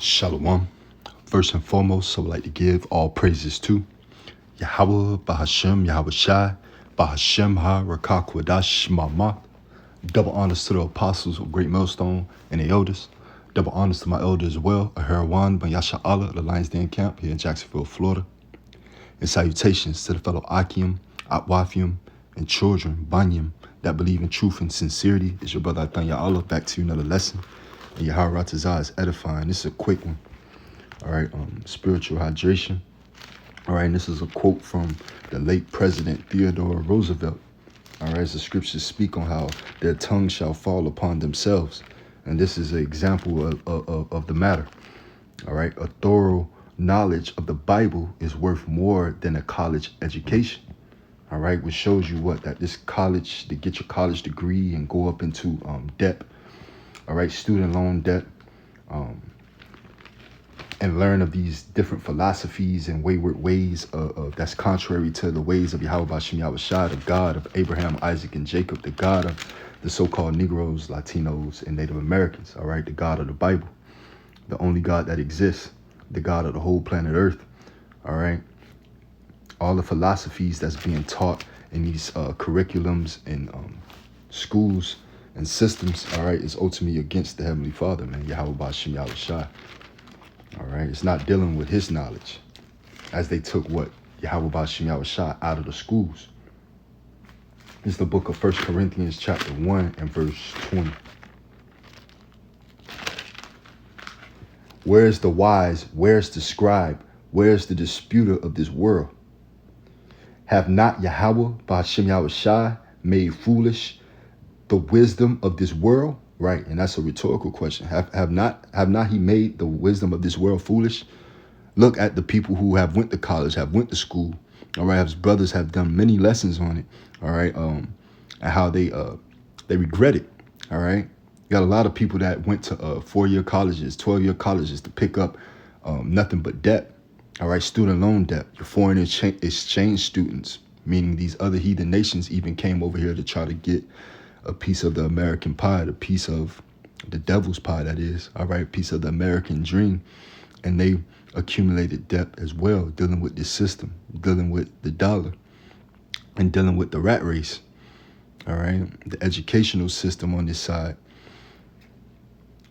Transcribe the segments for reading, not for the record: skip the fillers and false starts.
Shalom. First and foremost, I would like to give all praises to Yahawah, Bahasham, Yahawashi, Bahasham Ha, Rakakwadash, Mama. Double honors to the apostles of Great Millstone and the elders. Double honors to my elders as well, Aharawan, Banyasha Allah, the Lions Den Camp here in Jacksonville, Florida. And salutations to the fellow Akim, Atwafium, and children, Banyam, that believe in truth and sincerity. It's your brother Athanya Allah, back to you another lesson. And Yahawah Tazah is edifying. This is a quick one. All right, spiritual hydration. All right, and this is a quote from the late President Theodore Roosevelt. All right, as the scriptures speak on how their tongue shall fall upon themselves. And this is an example of the matter. All right, a thorough knowledge of the Bible is worth more than a college education. All right, which shows you what, that this college, to get your college degree and go up into debt. All right, student loan debt. And learn of these different philosophies and wayward ways that's contrary to the ways of Yahawah Yahawashi, the God of Abraham, Isaac, and Jacob, the God of the so-called Negroes, Latinos, and Native Americans, all right, the God of the Bible, the only God that exists, the God of the whole planet Earth, all right. All the philosophies that's being taught in these curriculums and schools and systems, all right, is ultimately against the Heavenly Father, man, Yahawah Yahawashi. All right, it's not dealing with his knowledge, as they took what Yahawah Yahawashi out of the schools. It's the book of 1 Corinthians chapter 1 and verse 20. Where's the wise? Where's the scribe? Where's the disputer of this world? Have not Yahawah Yahawashi made foolish the wisdom of this world? Right, and that's a rhetorical question. Have not he made the wisdom of this world foolish? Look at the people who have went to college, have went to school. All right, his brothers have done many lessons on it. All right, and how they regret it. All right, you got a lot of people that went to 4-year colleges, 12-year colleges to pick up nothing but debt. All right, student loan debt. Your foreign exchange students, meaning these other heathen nations, even came over here to try to get a piece of the American pie, a piece of the devil's pie, that is, all right, a piece of the American dream. And they accumulated debt as well, dealing with this system, dealing with the dollar, and dealing with the rat race, all right, the educational system on this side,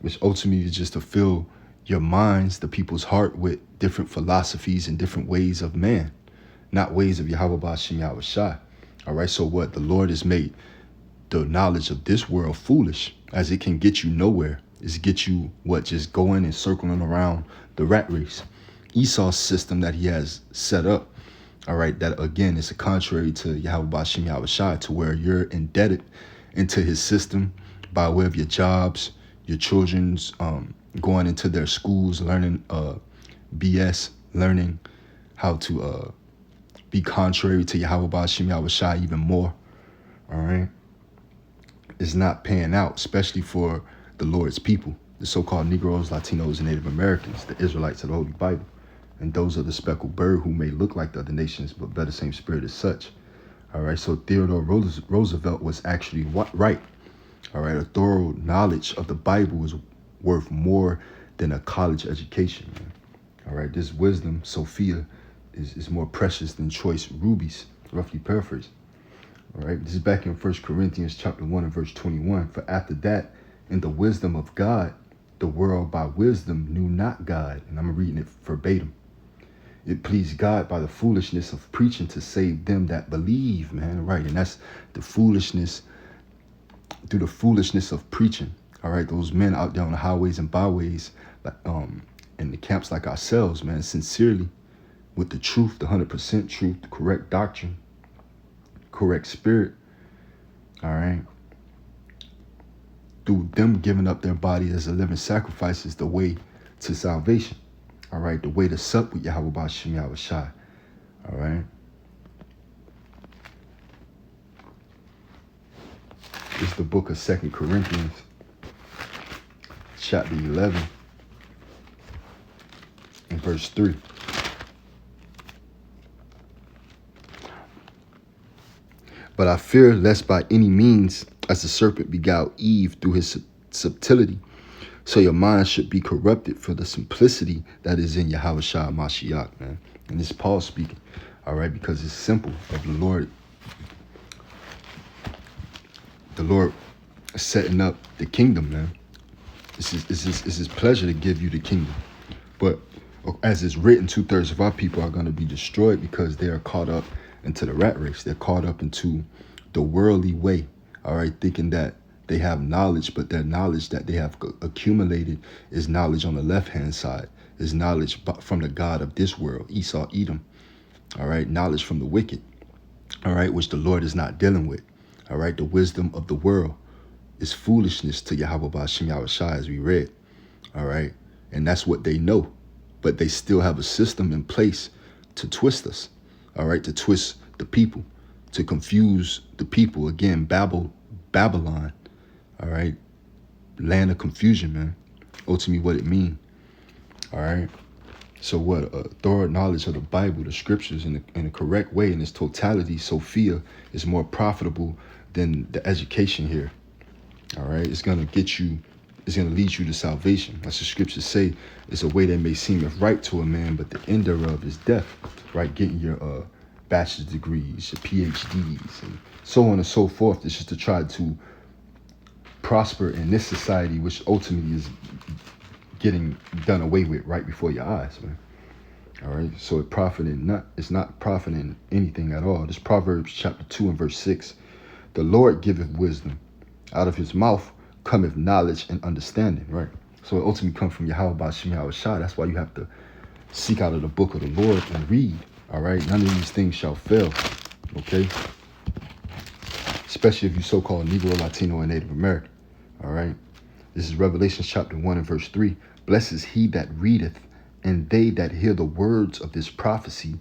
which ultimately is just to fill your minds, the people's heart, with different philosophies and different ways of man, not ways of Yahawah Yahawashi. All right, so what? The Lord has made the knowledge of this world foolish, as it can get you nowhere. It's get you what? Just going and circling around the rat race. Esau's system that he has set up, all right, that again is a contrary to Yahawah Yahawashi, to where you're indebted into his system by way of your jobs, your children's going into their schools, learning BS, learning how to be contrary to Yahawah Yahawashi even more. All right. Is not paying out, especially for the Lord's people, the so-called Negroes, Latinos, and Native Americans, the Israelites of the Holy Bible. And those are the speckled bird who may look like the other nations, but bear the same spirit as such. All right, so Theodore Roosevelt was actually right. All right, a thorough knowledge of the Bible is worth more than a college education, man. All right, this wisdom, Sophia, is more precious than choice rubies, roughly paraphrased. All right, this is back in 1 Corinthians chapter 1 and verse 21. For after that, in the wisdom of God, the world by wisdom knew not God. And I'm reading it verbatim. It pleased God by the foolishness of preaching to save them that believe, man. Right, and that's the foolishness, through the foolishness of preaching. All right, those men out there on the highways and byways, in the camps like ourselves, man, sincerely, with the truth, the 100% truth, the correct doctrine, correct spirit, all right, through them giving up their body as a living sacrifice is the way to salvation, all right, the way to sup with Yahawah Yahawashi, all right. It's the book of 2 Corinthians, chapter 11, and verse 3. But I fear lest by any means, as the serpent beguiled Eve through his subtlety, So your mind should be corrupted for the simplicity that is in Yahawashi Mashiach, man. And this is Paul speaking, all right, because it's simple of the Lord setting up the kingdom, man. It's his pleasure to give you the kingdom. But as it's written, 2/3 of our people are going to be destroyed because they are caught up into the rat race. They're caught up into the worldly way, all right, thinking that they have knowledge, but their knowledge that they have accumulated is knowledge on the left-hand side, is knowledge from the God of this world, Esau, Edom, all right, knowledge from the wicked, all right, which the Lord is not dealing with, all right. The wisdom of the world is foolishness to Yahawah Bahasham Yahawashi, as we read, all right, and that's what they know, but they still have a system in place to twist us, all right, to twist the people, to confuse the people. Again, Babylon, all right, land of confusion, man. Ultimately, what it means, all right. So what? Thorough knowledge of the Bible, the scriptures, in a correct way, in its totality, Sophia, is more profitable than the education here, all right. It's gonna get you. It's gonna lead you to salvation. As the scriptures say, it's a way that may seem right to a man, but the end thereof is death, right? Getting your bachelor's degrees, your PhDs, and so on and so forth. It's just to try to prosper in this society, which ultimately is getting done away with right before your eyes, man. All right. So it's not profiting anything at all. This Proverbs chapter 2 and verse 6. The Lord giveth wisdom. Out of his mouth cometh knowledge and understanding, right? So it ultimately comes from Yahawah Bahasham Yahawashi. That's why you have to seek out of the book of the Lord and read, all right? None of these things shall fail, okay? Especially if you so-called Negro, Latino, and Native American, all right? This is Revelation chapter 1 and verse 3. Blessed is he that readeth, and they that hear the words of this prophecy,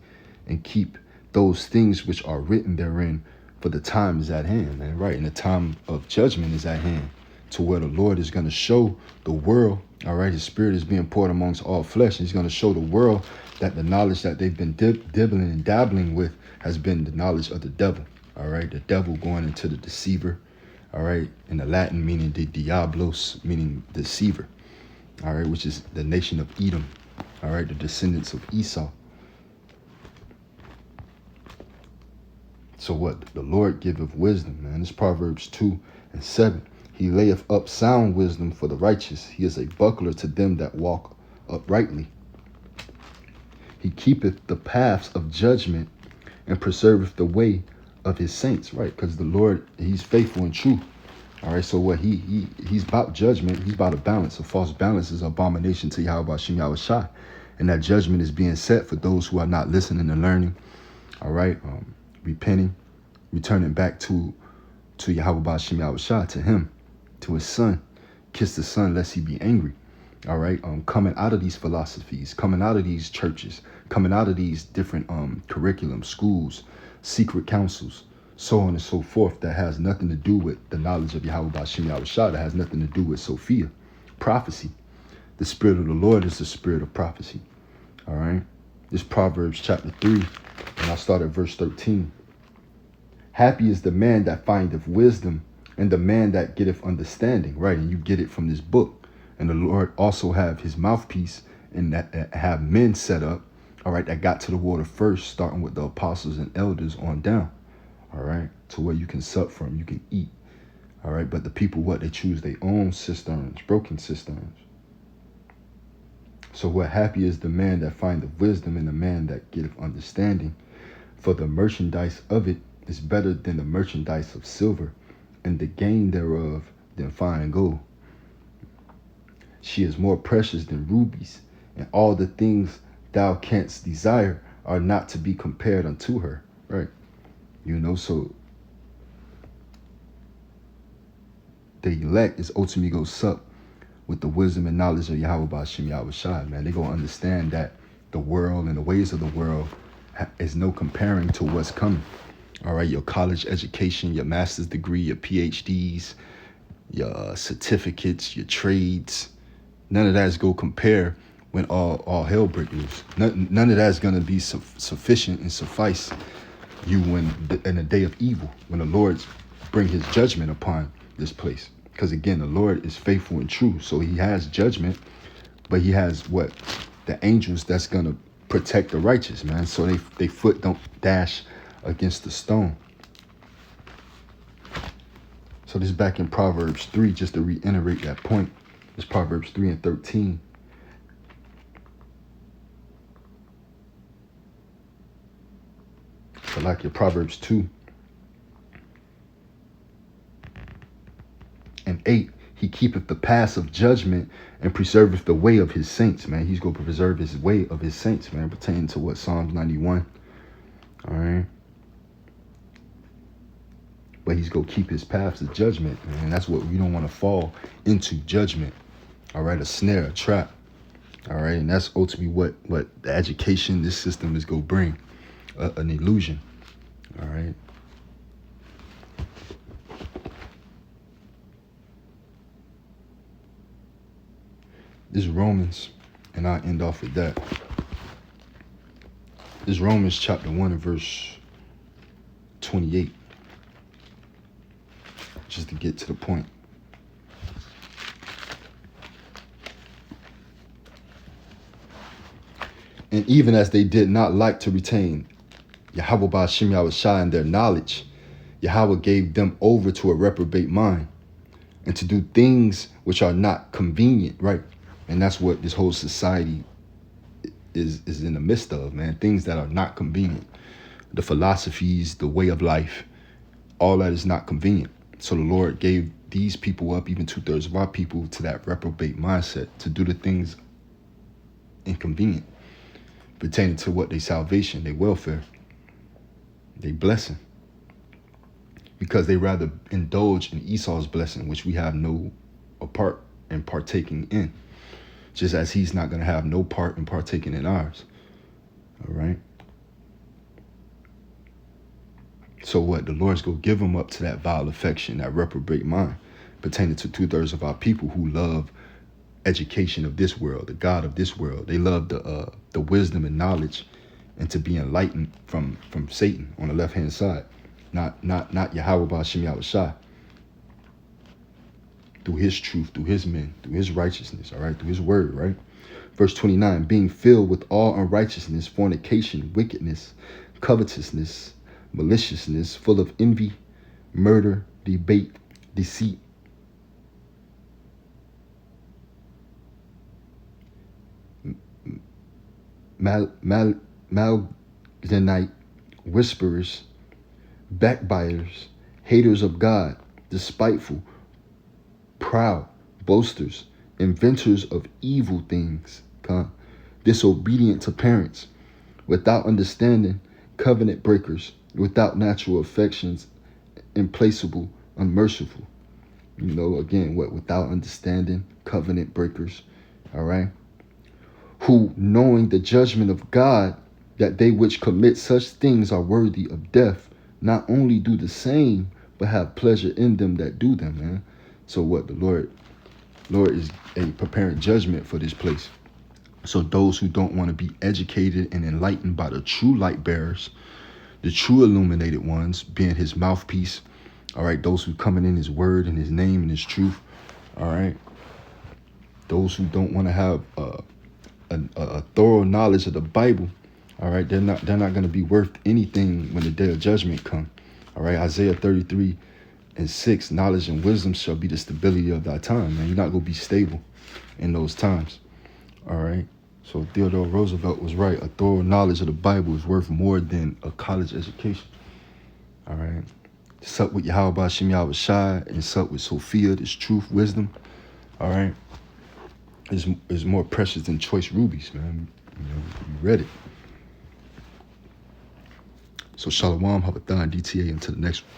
and keep those things which are written therein, for the time is at hand, man, right? And the time of judgment is at hand, to where the Lord is going to show the world, all right? His spirit is being poured amongst all flesh, and he's going to show the world that the knowledge that they've been dibbling and dabbling with has been the knowledge of the devil, all right? The devil going into the deceiver, all right? In the Latin, meaning the diablos, meaning deceiver, all right? Which is the nation of Edom, all right? The descendants of Esau. So what? The Lord giveth wisdom, man. It's Proverbs 2 and 7. He layeth up sound wisdom for the righteous. He is a buckler to them that walk uprightly. He keepeth the paths of judgment and preserveth the way of his saints, right? Because the Lord, he's faithful and true. All right, so what? He's about judgment. He's about a balance. A false balance is abomination to Yahawah Bahasham Yahawashi. And that judgment is being set for those who are not listening and learning. All right, repenting, returning back to Yahawah Bahasham Yahawashi, to him, to his son. Kiss the son lest he be angry. All right, coming out of these philosophies, coming out of these churches, coming out of these different curriculum, schools, secret councils, so on and so forth, that has nothing to do with the knowledge of Yahawah Bahasham Yahawashi, that has nothing to do with Sophia, prophecy. The spirit of the Lord is the spirit of prophecy. All right, this Proverbs chapter 3, and I'll start at verse 13. Happy is the man that findeth wisdom, and the man that getteth understanding, right? And you get it from this book. And the Lord also have his mouthpiece, and that have men set up, all right, that got to the water first, starting with the apostles and elders on down, all right, to where you can sup from, you can eat, all right. But the people, what? They choose their own cisterns, broken cisterns. So what? Happy is the man that findeth wisdom, and the man that getteth understanding, for the merchandise of it is better than the merchandise of silver, and the gain thereof than fine gold. She is more precious than rubies, and all the things thou canst desire are not to be compared unto her, right? You know, so the elect is ultimately going to sup with the wisdom and knowledge of Yahawah Bahasham Yahawashi, man. They're going to understand that the world and the ways of the world is no comparing to what's coming. All right, your college education, your master's degree, your PhDs, your certificates, your trades, none of that is going to compare when all hell breaks loose. None of that is going to be sufficient and suffice you in the day of evil, when the Lord bring his judgment upon this place. Because again, the Lord is faithful and true. So he has judgment, but he has what? The angels that's going to protect the righteous, man. So they foot don't dash against the stone. So this is back in Proverbs 3, just to reiterate that point. It's Proverbs 3 and 13. So like your Proverbs 2 and 8, he keepeth the paths of judgment and preserveth the way of his saints, man. He's going to preserve his way of his saints, man, pertaining to what? Psalms 91. All right. But he's going to keep his paths of judgment, man. And that's what we don't want to fall into, judgment. All right. A snare, a trap. All right. And that's ultimately what the education, this system is going to bring, an illusion. All right. This is Romans, and I'll end off with that. This is Romans chapter 1 and verse 28. Just to get to the point. And even as they did not like to retain Yahawah Bahasham Yahawashi in their knowledge, Yahawah gave them over to a reprobate mind, and to do things which are not convenient, right? And that's what this whole society is in the midst of, man. Things that are not convenient. The philosophies, the way of life, all that is not convenient. So the Lord gave these people up, even 2/3 of our people, to that reprobate mindset, to do the things inconvenient, pertaining to what? Their salvation, their welfare, their blessing. Because they rather indulge in Esau's blessing, which we have no part in partaking in. Just as he's not going to have no part in partaking in ours. All right. So what? The Lord's going to give them up to that vile affection, that reprobate mind, pertaining to 2/3 of our people who love education of this world, the God of this world. They love the wisdom and knowledge, and to be enlightened from Satan on the left-hand side. Not Yahawah Bahasham Yahawashi. Through his truth, through his men, through his righteousness, all right, through his word, right? Verse 29, being filled with all unrighteousness, fornication, wickedness, covetousness, maliciousness, full of envy, murder, debate, deceit, malcontent, whisperers, backbiters, haters of God, despiteful, proud, boasters, inventors of evil things, disobedient to parents, without understanding, covenant breakers, without natural affections, implacable, unmerciful. You know, again, what? Without understanding, covenant breakers, all right? Who, knowing the judgment of God, that they which commit such things are worthy of death, not only do the same, but have pleasure in them that do them, man. So what? The Lord is preparing judgment for this place. So those who don't want to be educated and enlightened by the true light bearers, the true illuminated ones, being his mouthpiece, all right, those who coming in his word and his name and his truth, all right, those who don't want to have a thorough knowledge of the Bible, all right, they're not going to be worth anything when the day of judgment come. All right, Isaiah 33:6, knowledge and wisdom shall be the stability of thy time, man. You're not going to be stable in those times. All right. So Theodore Roosevelt was right. A thorough knowledge of the Bible is worth more than a college education. All right. Sup with Yahawah Bahasham Yahawashi and sup with Sophia, this truth, wisdom. All right. Is more precious than choice rubies, man. You read it. So Shalom, Habathan, DTA, until the next one.